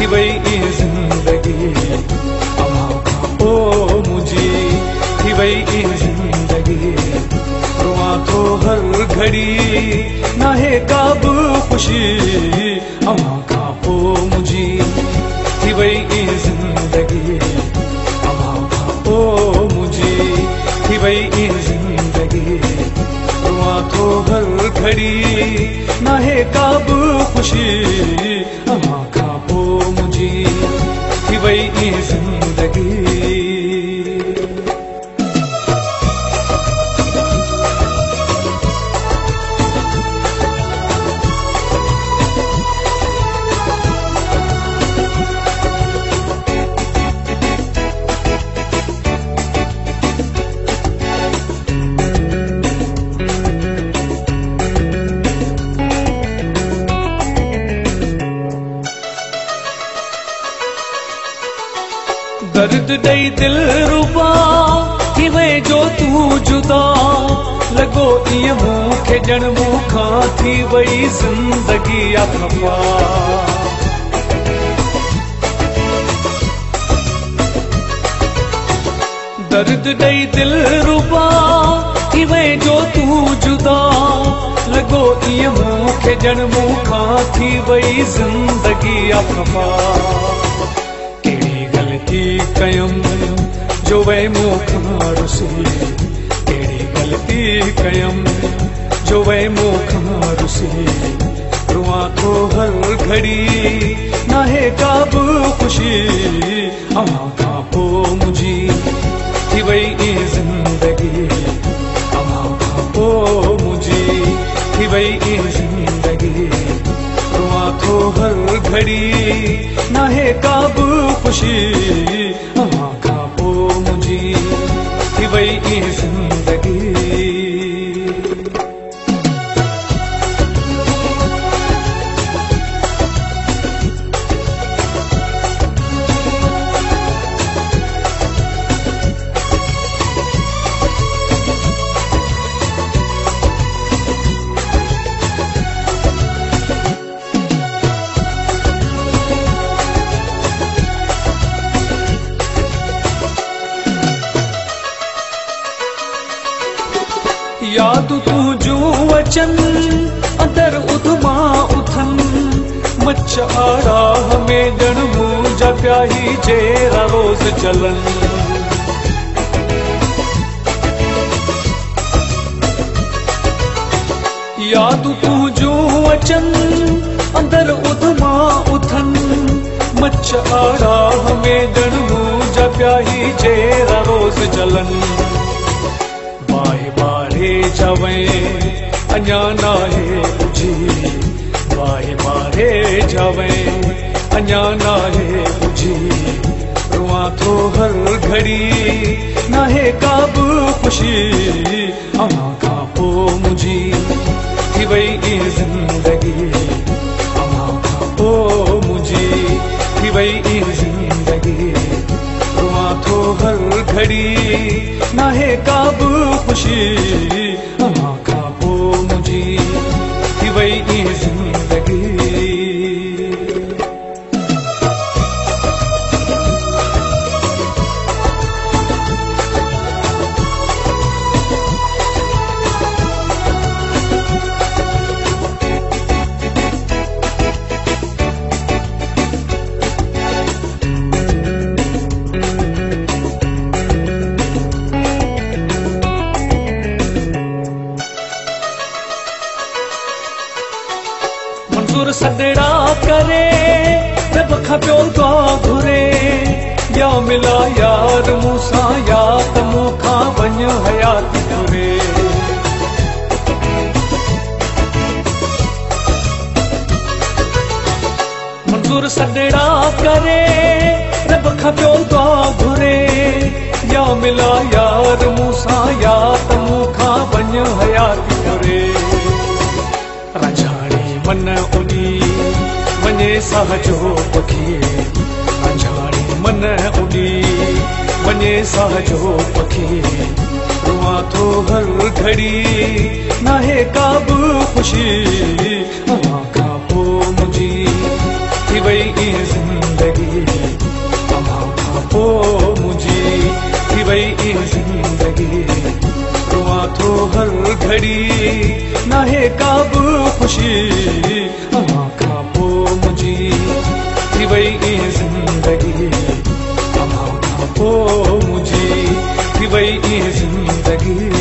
थी वई ज़िंदगी अमां खां पोइ मुंहिंजी थी वई ज़िंदगी रुआं थो हर घड़ी नाहे का बि ख़ुशी अमां खां पोइ मुंहिंजी थी वई ज़िंदगी अमां खां पोइ मुंहिंजी थी वई ज़िंदगी रुआं थो हर घड़ी नाहे का बि ख़ुशी अमां खां पोइ मुंहिंजी थी वई ज़िंदगी दर्द दई दिल रुबा थी वे जो तू जुदा लगो ये मूंखे ॼण मूंखां थी वई ज़िंदगी खफा दर्द दई दिल रुबा थी वे जो तू जुदा लगो ये मूंखे ॼण मूंखां थी वई ज़िंदगी खफा गलती कयम जो वे मूंखां रुसी कहिड़ी गलती कयम जो वे मूंखां रुसी रुआं थो हर घड़ी नाहे का बि ख़ुशी अमां खां पोइ मुंहिंजी थी वई ज़िंदगी अमां खां पोइ मुंहिंजी थी वई ज़िंदगी रुआं थो हर घड़ी नाहे का बि ख़ुशी अमां खां पोइ मुंहिंजी थी वई ज़िंदगी याद तुझूं अचन अंदर उधमा उथन मच आराह में ॼण मुंहिंजा प्याही जहिड़ा रोज़ चलन याद तुझूं अचन अंदर उधमा उथन मच आराह में ॼण मुंहिंजा प्याही जहिड़ा रोज़ चलन बाहि बारे जावे अञा नाहे बुझी बाहि बारे जावे अञा नाहे बुझी रुआं थो हर घड़ी नाहे का बि ख़ुशी अमां खां पोइ मुंहिंजी थी वई ज़िंदगी अमां खां पोइ मुंहिंजी थी वई ज़िंदगी रुआं थो हर घड़ी नाहे का बि ख़ुशी अमां खां पोइ मुंहिंजी थी वई ज़िंदगी मंज़ूर सॾड़ा करे रब खां पियो दुआ घुरे या मिला यार मूंसां या त मूंखां वञ हयात घुरे मंज़ूर सॾड़ा करे रब खां पियो दुआ घुरे या मिला यार मूंसां या त मूंखां वञ हयात घुरे मन उडी वञे साह जो पखी अजाणी मन उडी वञे साह जो पखी रुआं थो हर घड़ी नाहे का बि ख़ुशी अमां खां पोइ मुंहिंजी थी वई वई ईअं ज़िंदगी तव्हां खां पोइ मुंहिंजी थी वई ईअं ज़िंदगी रोआं थो हर घड़ी नाहे का बि ख़ुशी तव्हां खां पोइ मुंहिंजी थी वई ईअं ज़िंदगी तव्हां खां पोइ मुंहिंजी थी वई ईअं ज़िंदगी